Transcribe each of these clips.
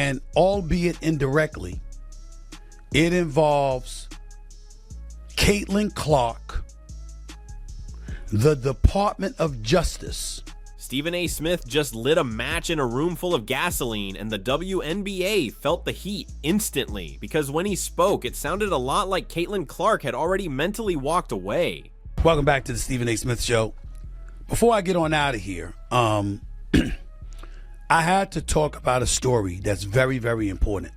And albeit indirectly, it involves Caitlin Clark, the Department of Justice. Stephen A. Smith just lit a match in a room full of gasoline, and the WNBA felt the heat instantly, because when he spoke, it sounded a lot like Caitlin Clark had already mentally walked away. Welcome back to the Stephen A. Smith Show. Before I get on out of here, I had to talk about a story that's very, very important.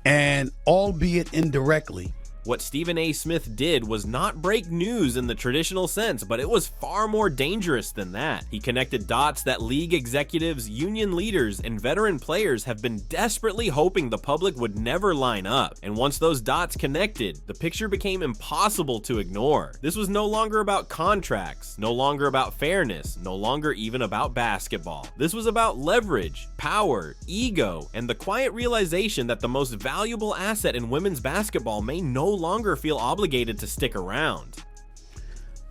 And albeit indirectly, what Stephen A. Smith did was not break news in the traditional sense, but it was far more dangerous than that. He connected dots that league executives, union leaders, and veteran players have been desperately hoping the public would never line up. And once those dots connected, the picture became impossible to ignore. This was no longer about contracts, no longer about fairness, no longer even about basketball. This was about leverage, power, ego, and the quiet realization that the most valuable asset in women's basketball may no longer feel obligated to stick around.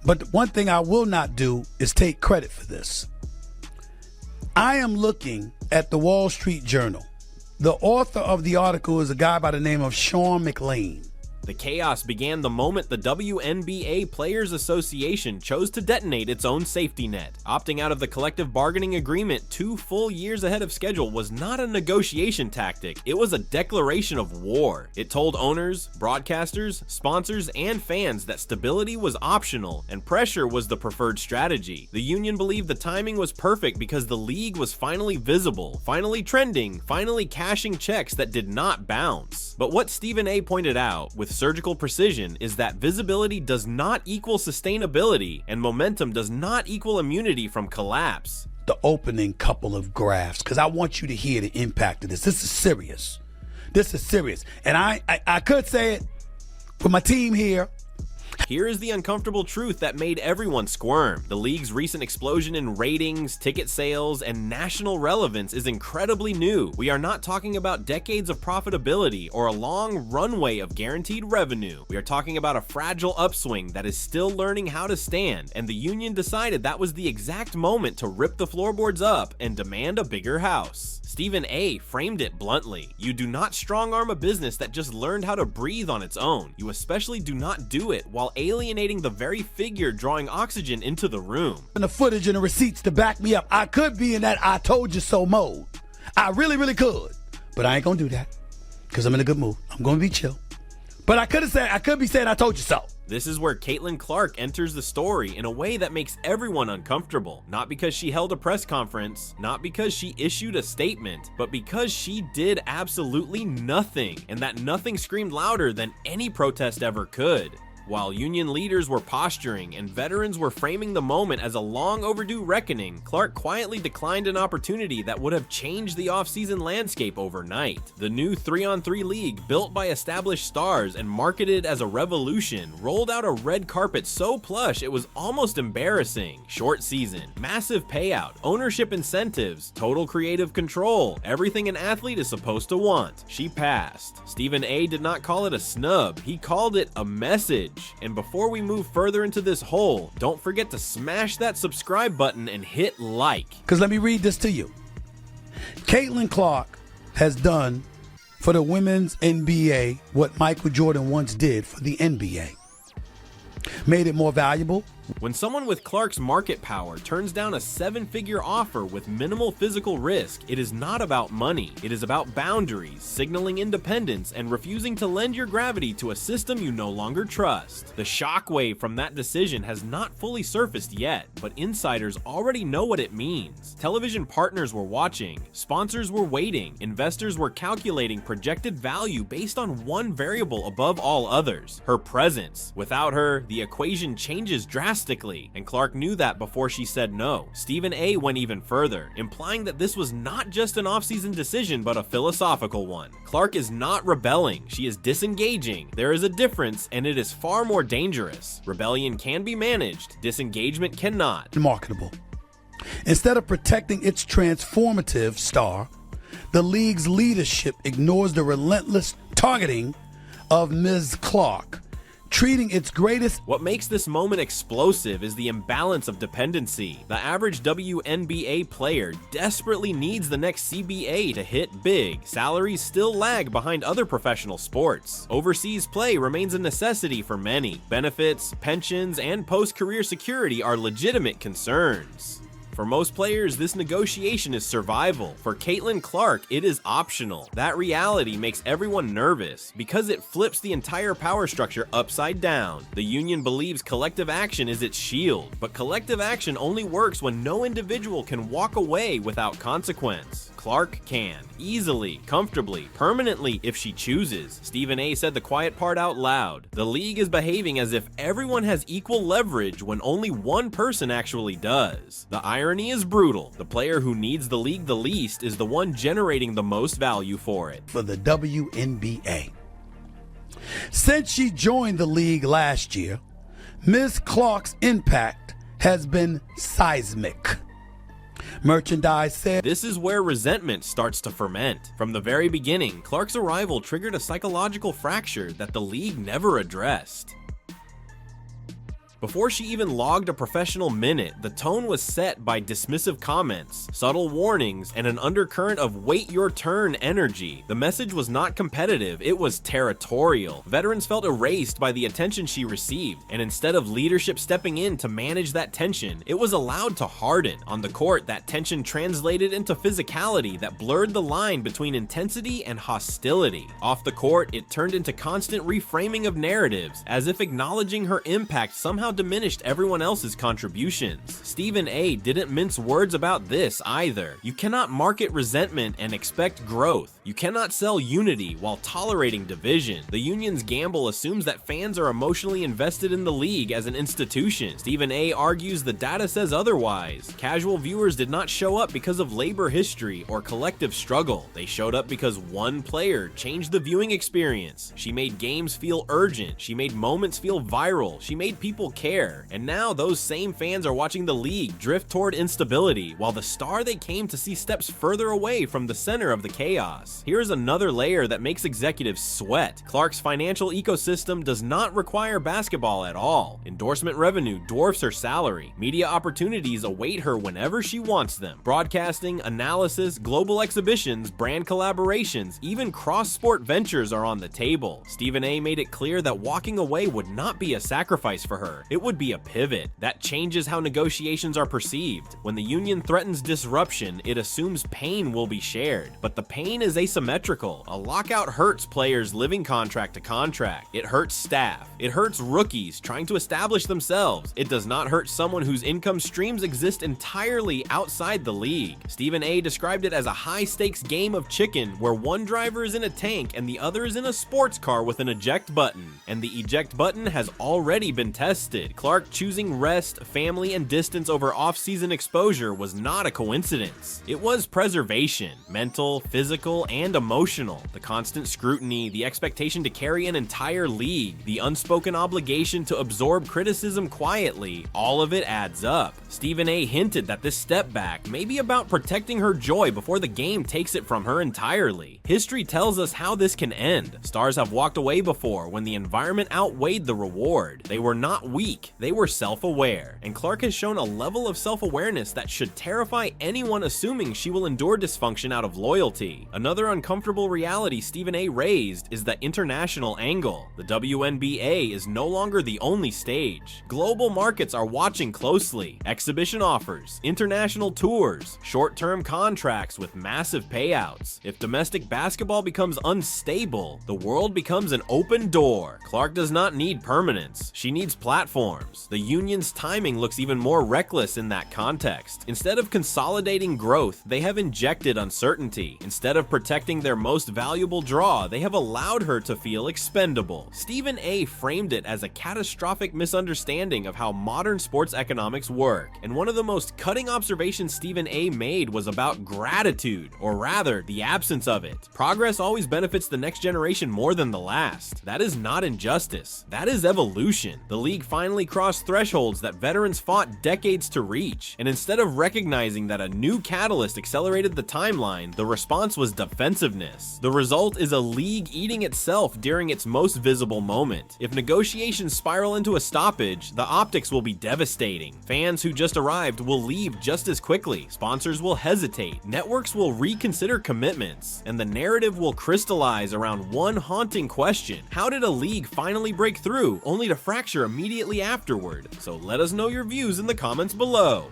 But one thing I will not do is take credit for this. I am looking at the Wall Street Journal. The author of the article is a guy by the name of Sean McLean. The chaos began the moment the WNBA Players Association chose to detonate its own safety net. Opting out of the collective bargaining agreement 2 full years ahead of schedule was not a negotiation tactic, it was a declaration of war. It told owners, broadcasters, sponsors, and fans that stability was optional and pressure was the preferred strategy. The union believed the timing was perfect because the league was finally visible, finally trending, finally cashing checks that did not bounce. But what Stephen A. pointed out, with surgical precision, is that visibility does not equal sustainability, and momentum does not equal immunity from collapse. The opening couple of graphs, because I want you to hear the impact of this. This is serious. This is serious. And I could say it for my team here. Here is the uncomfortable truth that made everyone squirm. The league's recent explosion in ratings, ticket sales, and national relevance is incredibly new. We are not talking about decades of profitability or a long runway of guaranteed revenue. We are talking about a fragile upswing that is still learning how to stand, and the union decided that was the exact moment to rip the floorboards up and demand a bigger house. Stephen A. framed it bluntly. You do not strong-arm a business that just learned how to breathe on its own. You especially do not do it while alienating the very figure drawing oxygen into the room. And the footage and the receipts to back me up. I could be in that I told you so mode. I really, really could. But I ain't gonna do that because I'm in a good mood. I'm gonna be chill. But I could be saying I told you so. This is where Caitlin Clark enters the story in a way that makes everyone uncomfortable. Not because she held a press conference, not because she issued a statement, but because she did absolutely nothing, and that nothing screamed louder than any protest ever could. While union leaders were posturing and veterans were framing the moment as a long overdue reckoning, Clark quietly declined an opportunity that would have changed the offseason landscape overnight. The new 3-on-3 league, built by established stars and marketed as a revolution, rolled out a red carpet so plush it was almost embarrassing. Short season, massive payout, ownership incentives, total creative control, everything an athlete is supposed to want. She passed. Stephen A. did not call it a snub, he called it a message. And before we move further into this hole, don't forget to smash that subscribe button and hit like. Because let me read this to you. Caitlin Clark has done for the women's NBA what Michael Jordan once did for the NBA. Made it more valuable. When someone with Clark's market power turns down a 7-figure offer with minimal physical risk, it is not about money. It is about boundaries, signaling independence, and refusing to lend your gravity to a system you no longer trust. The shockwave from that decision has not fully surfaced yet, but insiders already know what it means. Television partners were watching, sponsors were waiting, investors were calculating projected value based on one variable above all others: her presence. Without her, the equation changes drastically. And Clark knew that before she said no. Stephen A. went even further, implying that this was not just an offseason decision but a philosophical one. Clark is not rebelling, she is disengaging. There is a difference, and it is far more dangerous. Rebellion can be managed, disengagement cannot. Marketable. Instead of protecting its transformative star, the league's leadership ignores the relentless targeting of Ms. Clark. treating its greatest. What makes this moment explosive is the imbalance of dependency. The average WNBA player desperately needs the next CBA to hit big. Salaries still lag behind other professional sports. Overseas play remains a necessity for many. Benefits, pensions, and post-career security are legitimate concerns. For most players, this negotiation is survival. For Caitlin Clark, it is optional. That reality makes everyone nervous because it flips the entire power structure upside down. The union believes collective action is its shield, but collective action only works when no individual can walk away without consequence. Clark can, easily, comfortably, permanently if she chooses. Stephen A. said the quiet part out loud. The league is behaving as if everyone has equal leverage when only one person actually does. The irony is brutal. The player who needs the league the least is the one generating the most value for it. For the WNBA. Since she joined the league last year, Ms. Clark's impact has been seismic. Merchandise said, "This is where resentment starts to ferment. From the very beginning, Clark's arrival triggered a psychological fracture that the league never addressed. Before she even logged a professional minute, the tone was set by dismissive comments, subtle warnings, and an undercurrent of wait your turn energy. The message was not competitive, it was territorial. Veterans felt erased by the attention she received, and instead of leadership stepping in to manage that tension, it was allowed to harden. On the court, that tension translated into physicality that blurred the line between intensity and hostility. Off the court, it turned into constant reframing of narratives, as if acknowledging her impact somehow diminished everyone else's contributions. Stephen A. didn't mince words about this either. You cannot market resentment and expect growth. You cannot sell unity while tolerating division. The union's gamble assumes that fans are emotionally invested in the league as an institution. Stephen A. argues the data says otherwise. Casual viewers did not show up because of labor history or collective struggle. They showed up because one player changed the viewing experience. She made games feel urgent. She made moments feel viral. She made people care. And now those same fans are watching the league drift toward instability, while the star they came to see steps further away from the center of the chaos. Here's another layer that makes executives sweat. Clark's financial ecosystem does not require basketball at all. Endorsement revenue dwarfs her salary. Media opportunities await her whenever she wants them. Broadcasting, analysis, global exhibitions, brand collaborations, even cross-sport ventures are on the table. Stephen A. made it clear that walking away would not be a sacrifice for her. It would be a pivot. That changes how negotiations are perceived. When the union threatens disruption, it assumes pain will be shared. But the pain is asymmetrical. A lockout hurts players living contract to contract. It hurts staff. It hurts rookies trying to establish themselves. It does not hurt someone whose income streams exist entirely outside the league. Stephen A. described it as a high-stakes game of chicken where one driver is in a tank and the other is in a sports car with an eject button. And the eject button has already been tested. Clark choosing rest, family, and distance over off-season exposure was not a coincidence. It was preservation, mental, physical, and emotional. The constant scrutiny, the expectation to carry an entire league, the unspoken obligation to absorb criticism quietly, all of it adds up. Stephen A. hinted that this step back may be about protecting her joy before the game takes it from her entirely. History tells us how this can end. Stars have walked away before when the environment outweighed the reward. They were not weak, they were self-aware, and Clark has shown a level of self-awareness that should terrify anyone assuming she will endure dysfunction out of loyalty. Another uncomfortable reality Stephen A. raised is the international angle. The WNBA is no longer the only stage. Global markets are watching closely. Exhibition offers, international tours, short-term contracts with massive payouts. If domestic basketball becomes unstable, the world becomes an open door. Clark does not need permanence. She needs platforms. The union's timing looks even more reckless in that context. Instead of consolidating growth, they have injected uncertainty. Instead of protecting their most valuable draw, they have allowed her to feel expendable. Stephen A. framed it as a catastrophic misunderstanding of how modern sports economics work, and one of the most cutting observations Stephen A. made was about gratitude, or rather, the absence of it. Progress always benefits the next generation more than the last. That is not injustice. That is evolution. The league finally finally crossed thresholds that veterans fought decades to reach, and instead of recognizing that a new catalyst accelerated the timeline, the response was defensiveness. The result is a league eating itself during its most visible moment. If negotiations spiral into a stoppage, the optics will be devastating. Fans who just arrived will leave just as quickly, sponsors will hesitate, networks will reconsider commitments, and the narrative will crystallize around one haunting question: how did a league finally break through, only to fracture immediately afterward? So let us know your views in the comments below.